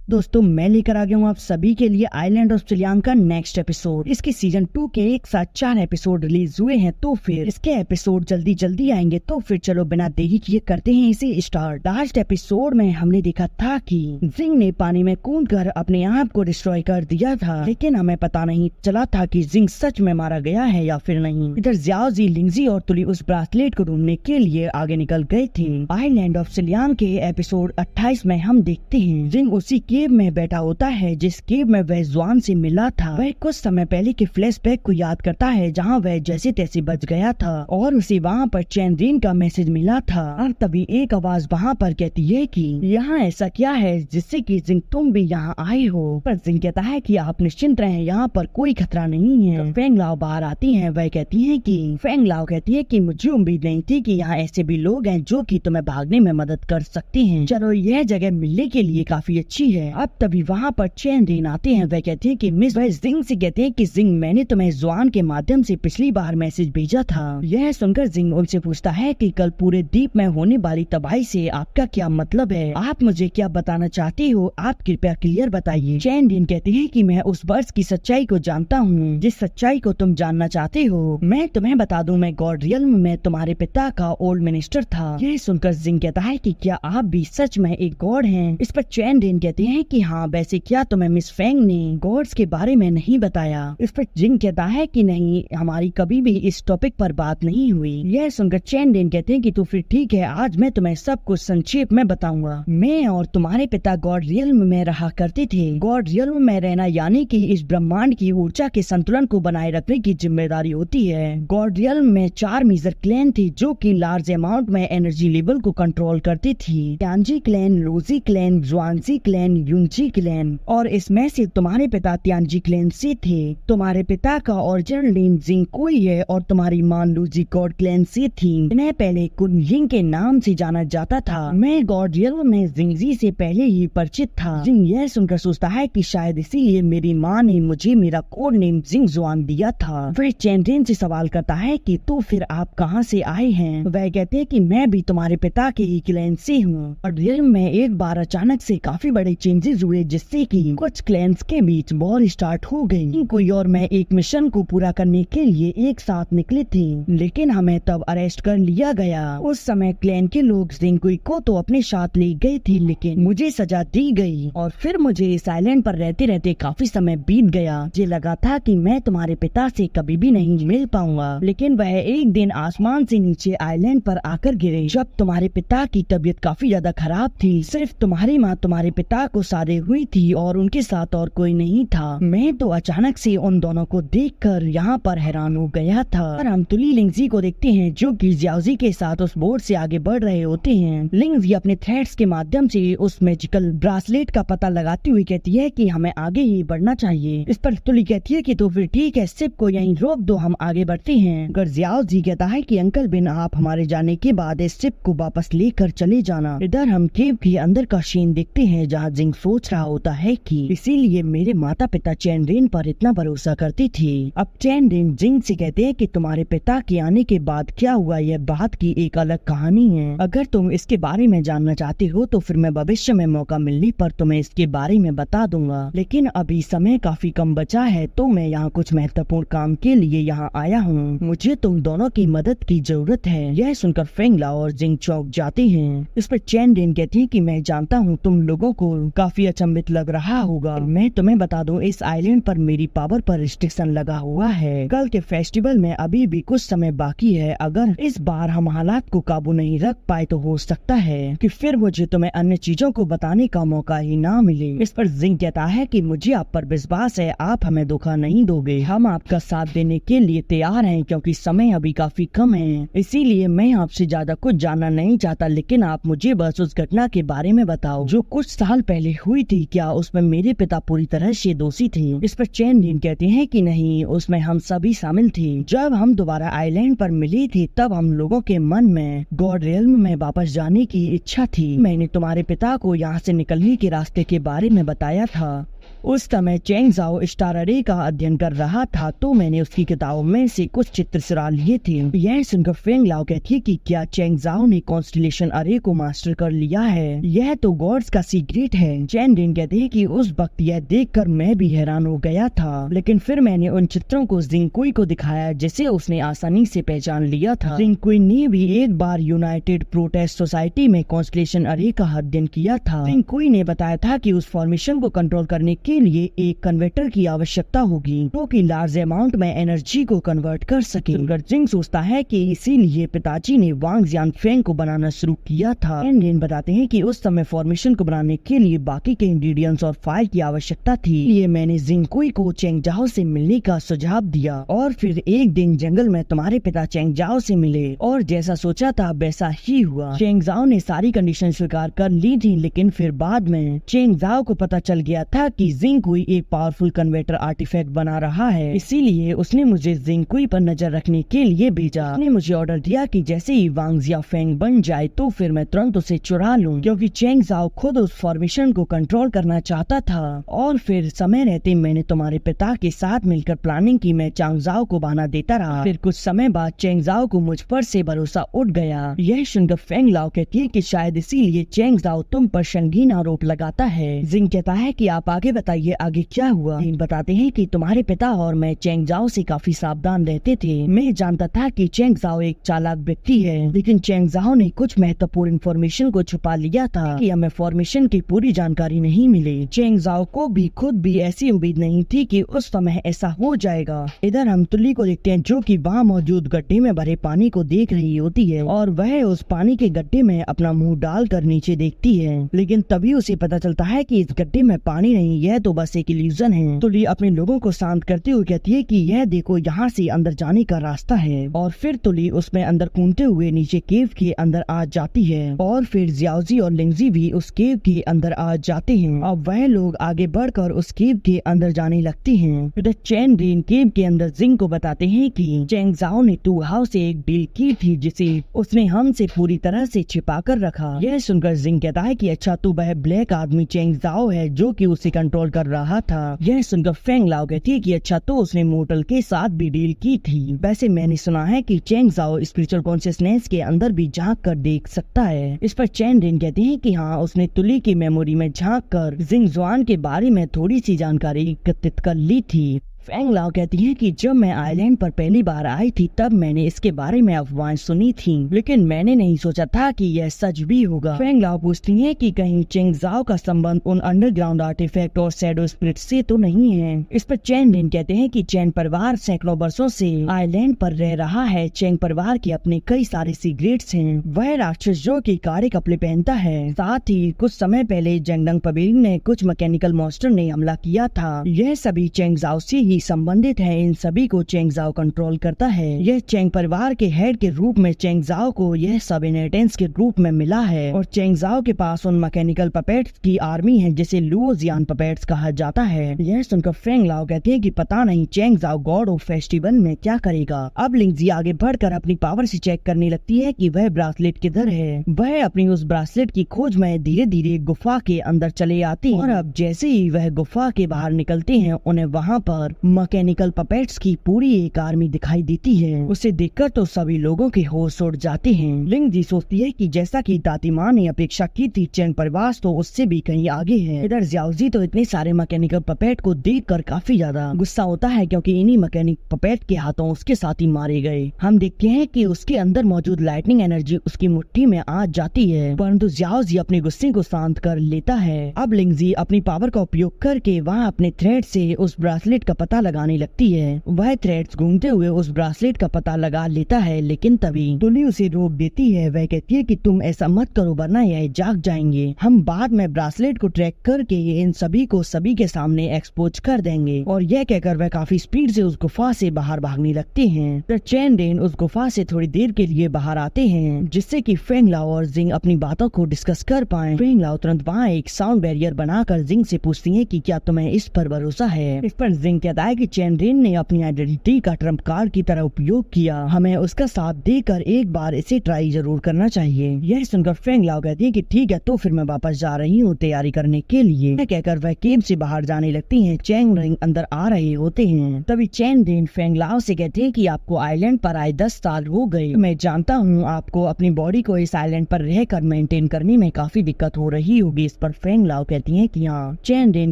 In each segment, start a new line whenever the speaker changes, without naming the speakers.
दोस्तों मैं लेकर आ गया हूँ आप सभी के लिए आइलैंड ऑफ चिलियांग का नेक्स्ट एपिसोड। इसके सीजन 2 के एक साथ 4 एपिसोड रिलीज हुए हैं, तो फिर इसके एपिसोड जल्दी जल्दी आएंगे। तो फिर चलो बिना देरी किए करते हैं इसे स्टार्ट। लास्ट एपिसोड में हमने देखा था कि जिंग ने पानी में कूदकर अपने आप को डिस्ट्रॉय कर दिया था, लेकिन हमें पता नहीं चला था कि जिंग सच में मारा गया है या फिर नहीं। इधर जियाओ जी, लिंगजी और तुली उस ब्रासलेट को ढूंढने के लिए आगे निकल गए थे। आइलैंड ऑफ चिलियांग के एपिसोड 28 में हम देखते हैं जिंग उसी केव में बैठा होता है जिस केव में वह जुआन से मिला था। वह कुछ समय पहले के फ्लैशबैक को याद करता है जहां वह जैसे तैसे बच गया था और उसे वहां पर चैनरीन का मैसेज मिला था। और तभी एक आवाज वहां पर कहती है कि यहाँ ऐसा क्या है जिससे कि जिंग तुम भी यहाँ आए हो। पर जिंग कहता है कि आप निश्चिंत रहें, यहाँ पर कोई खतरा नहीं है। तो फेंग लाओ बाहर आती है। वह कहती है कि फेंग लाओ कहती है कि मुझे उम्मीद नहीं थी कि यहाँ ऐसे भी लोग हैं जो कि तुम्हें भागने में मदद कर सकते हैं। चलो यह जगह मिलने के लिए काफी अच्छी है। अब तभी वहाँ पर चैनरीन आते हैं। वह कहते हैं कि मिस, वह जिंग से कहते हैं कि जिंग मैंने तुम्हें जुआन के माध्यम से पिछली बार मैसेज भेजा था। यह सुनकर जिंग उनसे पूछता है कि कल पूरे द्वीप में होने वाली तबाही से आपका क्या मतलब है, आप मुझे क्या बताना चाहती हो, आप कृपया क्लियर बताइए। चैनरीन कहती है कि मैं उस वर्ष की सच्चाई को जानता हूँ जिस सच्चाई को तुम जानना चाहते हो। मैं तुम्हें बता दूं, मैं गॉड रियल्म में तुम्हारे पिता का ओल्ड मिनिस्टर था। यह सुनकर जिंग कहता है कि क्या आप भी सच में एक गॉड हैं। इस पर चैनरीन कहते हैं कि हाँ, वैसे क्या तुम्हें मिस फेंग ने गॉड्स के बारे में नहीं बताया। इस पर जिंग कहता है कि नहीं, हमारी कभी भी इस टॉपिक पर बात नहीं हुई। यह सुनकर चैनरीन कहते हैं कि तो फिर ठीक है, आज मैं तुम्हें सब कुछ संक्षेप में बताऊंगा। मैं और तुम्हारे पिता गॉड रियल्म में रहा करते थे। गॉड रियल्म में रहना यानी कि इस ब्रह्मांड की ऊर्जा के संतुलन को बनाए रखने की जिम्मेदारी होती है। गॉड रियल्म में 4 मेजर क्लैन थी जो कि लार्ज अमाउंट में एनर्जी लेवल को कंट्रोल करती थी। त्यांजी क्लैन, लोजी क्लैन, जुआनजी क्लैन, युंगजी क्लैन, और इसमें से तुम्हारे पिता त्यांजी क्लैन से थे। तुम्हारे पिता का ओरिजिनल नेम जिंग कोई है और तुम्हारी मां लूजी गॉड क्लैन से थी। इन्हें पहले कुन जिंग के नाम से जाना जाता था। मैं गॉड रियल्म में जिंगजी से पहले ही परिचित था। जिंग यह सुनकर सोचता है कि शायद इसीलिए मेरी माँ ने मुझे मेरा कोड नेम जिंग जुआन दिया था। फिर चैनरीन से सवाल करता है कि तो फिर आप कहाँ से आए हैं। वह कहते हैं कि मैं भी तुम्हारे पिता के ही क्लैन से हूँ। और रियल्म में एक बार अचानक से काफी बड़े चेंजेस हुए जिससे कि कुछ क्लैंस के बीच वॉर स्टार्ट हो गई। कोई और मैं एक मिशन को पूरा करने के लिए एक साथ निकले थे, लेकिन हमें तब अरेस्ट कर लिया गया। उस समय क्लैन के लोग जिंग को तो अपने साथ ले गए थे, लेकिन मुझे सजा दी गई और फिर मुझे इस आइलैंड पर रहते रहते काफी समय बीत गया। मुझे लगा था कि मैं तुम्हारे पिता से कभी भी नहीं मिल पाऊंगा, लेकिन वह एक दिन आसमान से नीचे आइलैंड पर आकर गिरे जब तुम्हारे पिता की तबीयत काफी ज्यादा खराब थी। सिर्फ तुम्हारी माँ तुम्हारे पिता को सारे हुई थी और उनके साथ और कोई नहीं था। मैं तो अचानक से उन दोनों को देखकर यहाँ पर हैरान हो गया था। और हम तुली लिंगजी को देखते हैं जो कि जियाओजी के साथ उस बोर्ड से आगे बढ़ रहे होते हैं। लिंगजी अपने थ्रेड्स के माध्यम से उस मैजिकल ब्रासलेट का पता लगाती हुई कहती है कि हमें आगे ही बढ़ना चाहिए। इस पर तुली कहती है कि तो फिर ठीक है, शिप को यहीं रोक दो, हम आगे बढ़ते हैं। अगर जियाओजी कहता है कि अंकल बिन, आप हमारे जाने के बाद इस शिप को वापस लेकर चले जाना। इधर हम केव के अंदर का सीन देखते हैं जहाँ जिंग सोच रहा होता है कि इसीलिए मेरे माता पिता चैनरीन पर इतना भरोसा करती थी। अब चैनरीन जिंग से कहते हैं कि तुम्हारे पिता के आने के बाद क्या हुआ, यह बात की एक अलग कहानी है। अगर तुम इसके बारे में जानना चाहते हो तो फिर मैं भविष्य में मौका मिलने पर तुम्हें इसके बारे में बता दूंगा, लेकिन अभी समय काफी कम बचा है तो मैं यहाँ कुछ महत्वपूर्ण काम के लिए यहाँ आया हूँ। मुझे तुम दोनों की मदद की जरूरत है। यह सुनकर फेंग लाओ और जिंग चौंक जाते हैं। इस पर चैनरीन कहती है कि मैं जानता हूँ तुम लोगों को काफी अचंभित लग रहा होगा। मैं तुम्हें बता दूं, इस आइलैंड पर मेरी पावर पर रिस्ट्रिक्शन लगा हुआ है। कल के फेस्टिवल में अभी भी कुछ समय बाकी है। अगर इस बार हम हालात को काबू नहीं रख पाए तो हो सकता है कि फिर मुझे तुम्हें अन्य चीजों को बताने का मौका ही ना मिले। इस पर जिंग कहता है कि मुझे आप पर विश्वास है, आप हमें धोखा नहीं दोगे। हम आपका साथ देने के लिए तैयार हैं क्योंकि समय अभी काफी कम है। इसीलिए मैं आपसे ज्यादा कुछ जानना नहीं चाहता, लेकिन आप मुझे बस उस घटना के बारे में बताओ जो कुछ साल पहले हुई थी। क्या उसमें मेरे पिता पूरी तरह से दोषी थे। इस पर चैनरीन कहते हैं कि नहीं, उसमें हम सभी शामिल थे। जब हम दोबारा आइलैंड पर मिले थे तब हम लोगों के मन में गॉड रियल्म में वापस जाने की इच्छा थी। मैंने तुम्हारे पिता को यहाँ से निकलने के रास्ते के बारे में बताया था उस समय चेंग जाओ स्टार अरे का अध्ययन कर रहा था, तो मैंने उसकी किताबों में से कुछ चित्र चुरा लिए थे। यह सुनकर फेंग लाओ कहती है कि क्या चेंग जाओ ने कॉन्स्टलेशन अरे को मास्टर कर लिया है? यह तो गॉड्स का सीक्रेट है। चैन रिन कहते हैं कि उस वक्त यह देखकर मैं भी हैरान हो गया था, लेकिन फिर मैंने उन चित्रों को जिंगकुई को दिखाया जिसे उसने आसानी से पहचान लिया था। जिंगकुई ने भी एक बार यूनाइटेड प्रोटेस्ट सोसाइटी में कॉन्स्टलेशन अरे का अध्ययन किया था। जिंगकुई ने बताया था कि उस फॉर्मेशन को कंट्रोल करने के लिए एक कन्वर्टर की आवश्यकता होगी जो कि लार्ज अमाउंट में एनर्जी को कन्वर्ट कर सके। जिंग सोचता है कि इसीलिए पिताजी ने वांग जियान फेंग को बनाना शुरू किया था। एंडिन बताते हैं कि उस समय फॉर्मेशन को बनाने के लिए बाकी के इंग्रेडिएंट्स और फाइल की आवश्यकता थी। ये मैंने जिंगकुई को चेंग जाओ से मिलने का सुझाव दिया और फिर एक दिन जंगल में तुम्हारे पिता चेंग जाओ से मिले और जैसा सोचा था वैसा ही हुआ। चेंग जाओ ने सारी कंडीशन स्वीकार कर ली थी, लेकिन फिर बाद में चेंग जाओ को पता चल गया था कि जिंगकुई एक पावरफुल कन्वर्टर आर्टिफैक्ट बना रहा है, इसीलिए उसने मुझे जिंगकुई पर नजर रखने के लिए भेजा। उसने मुझे ऑर्डर दिया कि जैसे ही वांग जिया फेंग बन जाए तो फिर मैं तुरंत उसे चुरा लूं, क्योंकि चेंग जाओ खुद उस फॉर्मेशन को कंट्रोल करना चाहता था। और फिर समय रहते मैंने तुम्हारे पिता के साथ मिलकर प्लानिंग की। मैं चेंग जाओ को बहाना देता रहा। फिर कुछ समय बाद चेंग जाओ को मुझ पर से भरोसा उठ गया। यह सुनकर फेंग लाओ कहती है कि शायद इसीलिए चेंग जाओ तुम पर संगीन आरोप लगाता है। जिंग कहता है कि आप आगे बताइए, आगे क्या हुआ? जिंग बताते हैं कि तुम्हारे पिता और मैं चेंग जाओ से काफी सावधान रहते थे। मैं जानता था कि चेंग जाओ एक चालाक व्यक्ति है, लेकिन चेंग जाओ ने कुछ महत्वपूर्ण इन्फॉर्मेशन को छुपा लिया था कि हमें फॉर्मेशन की पूरी जानकारी नहीं मिली। चेंग जाओ को भी खुद भी ऐसी उम्मीद नहीं थी कि उस समय ऐसा हो जाएगा। इधर हम तुली को देखते हैं जो कि वहाँ मौजूद गड्ढे में भरे पानी को देख रही होती है और वह उस पानी के गड्ढे में अपना मुंह डालकर नीचे देखती है, लेकिन तभी उसे पता चलता है कि इस गड्ढे में पानी नहीं, यह तो बस एक इल्यूजन है। तुली अपने लोगों को शांत करते हुए कहती है कि यह देखो, यहाँ से अंदर जाने का रास्ता है। और फिर तुली उसमें अंदर कूदते हुए नीचे केव के अंदर आ जाती है और फिर जियाओजी और लिंगजी भी उस केव के अंदर आ जाते हैं। अब वह लोग आगे बढ़कर उस केव के अंदर जाने लगते हैं। फिर चैन रिन केव के अंदर जिंग को बताते हैं कि चेंग जाओ ने टू हाउस से एक डील की थी जिसे उसने हमसे पूरी तरह से छिपा कर रखा। यह सुनकर जिंग कहता है कि अच्छा, तो वह ब्लैक आदमी चेंग जाओ है जो कि उसे कंट्रोल कर रहा था। यह सुनकर फेंग लाओ कहती है कि अच्छा, तो उसने मोटल के साथ भी डील की थी। वैसे मैंने सुना है कि चेंग जाओ स्पिरिचुअल कॉन्शियसनेस के अंदर भी झांक कर देख सकता है। इस पर चैन रिन कहते हैं कि हाँ, उसने तुली की मेमोरी में झांक कर जिंग जुआन के बारे में थोड़ी सी जानकारी एकत्रित कर ली थी। फेंग लाओ कहती है कि जब मैं आइलैंड पर पहली बार आई थी तब मैंने इसके बारे में अफवाहें सुनी थी, लेकिन मैंने नहीं सोचा था कि यह सच भी होगा। फेंग लाओ पूछती है कि कहीं चेंग जाओ का संबंध उन अंडरग्राउंड आर्टिफैक्ट और शैडो स्पिरिट से तो नहीं है। इस पर चैन रिन कहते हैं कि चैन परिवार सैकड़ों वर्षों से आइलैंड पर रह रहा है। चैंग परिवार के अपने कई सारे सीक्रेट्स हैं। वह राक्षस जो कि काले कपड़े पहनता है। साथ ही कुछ समय पहले जंगडंग पवेलियन ने कुछ मैकेनिकल मॉन्स्टर ने हमला किया था। यह सभी चेंग जाओ से ही संबंधित है। इन सभी को चेंग जाओ कंट्रोल करता है। यह चेंग परिवार के हेड के रूप में चेंग जाओ को यह सब इनहेरिटेंस के रूप में मिला है और चेंग जाओ के पास उन मैकेनिकल पपेट्स की आर्मी है जिसे लुओ जियान पपेट्स कहा जाता है। यह सुनकर फेंग लाओ कहते हैं कि पता नहीं चेंग जाओ गॉड ऑफ फेस्टिवल में क्या करेगा। अब लिंगजी आगे बढ़कर अपनी पावर से चेक करने लगती है कि वह ब्रासलेट किधर है। वह अपनी उस ब्रासलेट की खोज में धीरे धीरे गुफा के अंदर चले आती है और अब जैसे ही वह गुफा के बाहर निकलते हैं उन्हें वहाँ पर मैकेनिकल पपेट्स की पूरी एक आर्मी दिखाई देती है। उसे देखकर तो सभी लोगों के होश उड़ जाते हैं। लिंगजी सोचती है कि जैसा कि तातीमा ने अपेक्षा की थी चेंग परिवार तो उससे भी कहीं आगे है। इधर जियाओजी तो इतने सारे मैकेनिकल पपेट को देखकर काफी ज्यादा गुस्सा होता है क्योंकि इन्हीं मैकेनिक पपेट के हाथों उसके साथी मारे गए। हम देखते हैं कि उसके अंदर मौजूद लाइटनिंग एनर्जी उसकी मुट्ठी में आ जाती है, परंतु जियाओजी अपने गुस्से को शांत कर लेता है। अब लिंगजी अपनी पावर का उपयोग करके वहाँ अपने थ्रेड से उस ब्रासलेट का पता लगाने लगती है। वह थ्रेड्स घूमते हुए उस ब्रासलेट का पता लगा लेता है, लेकिन तभी तुली उसे रोक देती है। वह कहती है कि तुम ऐसा मत करो वरना यह जाग जाएंगे। हम बाद में ब्रासलेट को ट्रैक करके इन सभी को सभी के सामने एक्सपोज कर देंगे। और यह कहकर वह काफी स्पीड से उस गुफा से बाहर भागने लगते हैं। तो चैन रिन उस गुफा से थोड़ी देर के लिए बाहर आते हैं जिससे कि फेंग लाओ और जिंग अपनी बातों को डिस्कस कर पाए। फेंग लाओ तुरंत वहाँ एक साउंड बैरियर बनाकर जिंग से पूछती है कि क्या तुम्हें इस पर भरोसा है। इस पर जिंग कहता बताया कि चैन रेन ने अपनी आइडेंटिटी का ट्रम्प कार्ड की तरह उपयोग किया, हमें उसका साथ देकर एक बार इसे ट्राई जरूर करना चाहिए। यह सुनकर फेंग लाओ कहती है कि ठीक है, तो फिर मैं वापस जा रही हूँ तैयारी करने के लिए। यह कहकर वह केव से बाहर जाने लगती हैं। चैन रेन अंदर आ रहे होते हैं। तभी चैन रेन फेंग लाओ से कहते हैं कि आपको आइलैंड पर आए 10 साल हो गए। मैं जानता हूँ आपको अपनी बॉडी को इस आइलैंड पर रहकर मेंटेन करने में काफी दिक्कत हो रही होगी। इस पर फेंग लाओ कहती है कि हाँ। चैन रेन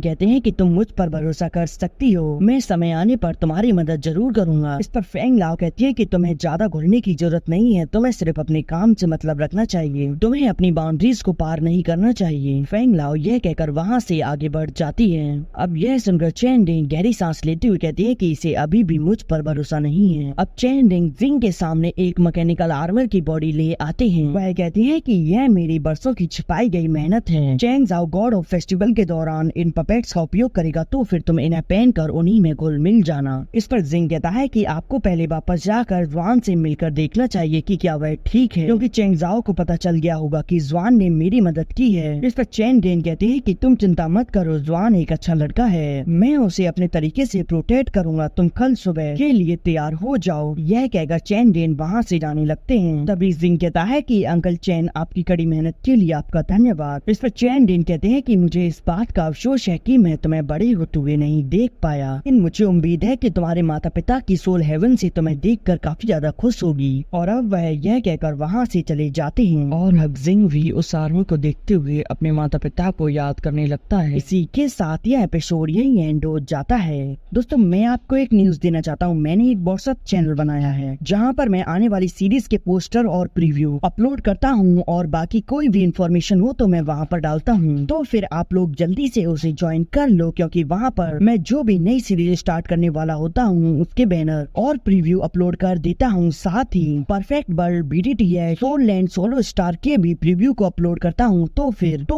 कहते हैं कि तुम मुझ पर भरोसा कर सकती हो, मैं समय आने पर तुम्हारी मदद जरूर करूंगा। इस पर फेंग लाओ कहती है कि तुम्हें ज्यादा घुलने की जरूरत नहीं है, तुम्हें सिर्फ अपने काम से मतलब रखना चाहिए, तुम्हें अपनी बाउंड्रीज को पार नहीं करना चाहिए। फेंग लाओ यह कहकर वहाँ से आगे बढ़ जाती है। अब यह सुनकर चैन रेन गहरी सांस लेते हुए कहती है कि इसे अभी भी मुझ पर भरोसा नहीं है। अब चैन रेन जिंग के सामने एक मैकेनिकल आर्मर की बॉडी ले आते हैं। वह कहती है कि यह मेरी बरसों की छिपाई गई मेहनत है। चैंग जाओ गॉड ऑफ फेस्टिवल के दौरान इन पपेट्स का उपयोग करेगा, तो फिर तुम इन्हें पहन कर उन्हीं में घुल मिल जाना। इस पर जिंग कहता है कि आपको पहले वापस जाकर ज्वान से मिलकर देखना चाहिए कि क्या वह ठीक है, क्योंकि चैंग जाओ को पता चल गया होगा कि ज्वान ने मेरी मदद की है। इस पर चैन रेन कहते हैं कि तुम चिंता मत करो, ज्वान एक अच्छा लड़का है, मैं उसे अपने तरीके से प्रोटेक्ट करूंगा, तुम कल सुबह के लिए तैयार हो जाओ। यह कहकर चैन रेन वहाँ से जाने लगते हैं। तभी जिंग कहता है कि अंकल चैन, आपकी कड़ी मेहनत के लिए आपका धन्यवाद। इस पर चैन रेन कहते हैं कि मुझे इस बात का अफसोस है कि मैं तुम्हें बड़े होते हुए नहीं देख पाया, लेकिन मुझे उम्मीद है कि तुम्हारे माता पिता की सोल हेवन से तुम्हें देखकर काफी ज्यादा खुश होगी। और अब वह यह कहकर वहाँ से चले जाते हैं। और अब जिंग भी उस आर्मर को देखते हुए अपने माता पिता को याद करने लगता है। इसी के साथ यह एपिसोड यही एंड हो जाता है। दोस्तों, मैं आपको एक न्यूज देना चाहता हूँ। मैंने एक व्हाट्सएप चैनल बनाया है जहाँ पर मैं आने वाली सीरीज के पोस्टर और प्रीव्यू अपलोड करता हूँ, और बाकी कोई भी इंफॉर्मेशन हो तो मैं वहाँ पर डालता हूँ। तो फिर आप लोग जल्दी से उसे ज्वाइन कर लो, क्योंकि वहाँ पर मैं जो भी नई सीरीज स्टार्ट करने वाला होता हूँ उसके बैनर और प्रीव्यू अपलोड कर देता हूँ। साथ ही perfect world, BTTH, soul land, solo star के भी प्रीव्यू को अपलोड करता हूँ। तो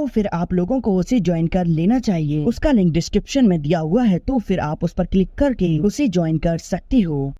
फिर आप लोगों को उसे ज्वाइन कर लेना चाहिए। उसका लिंक डिस्क्रिप्शन में दिया हुआ है, तो फिर आप उस पर क्लिक करके उसे ज्वाइन कर सकती हो।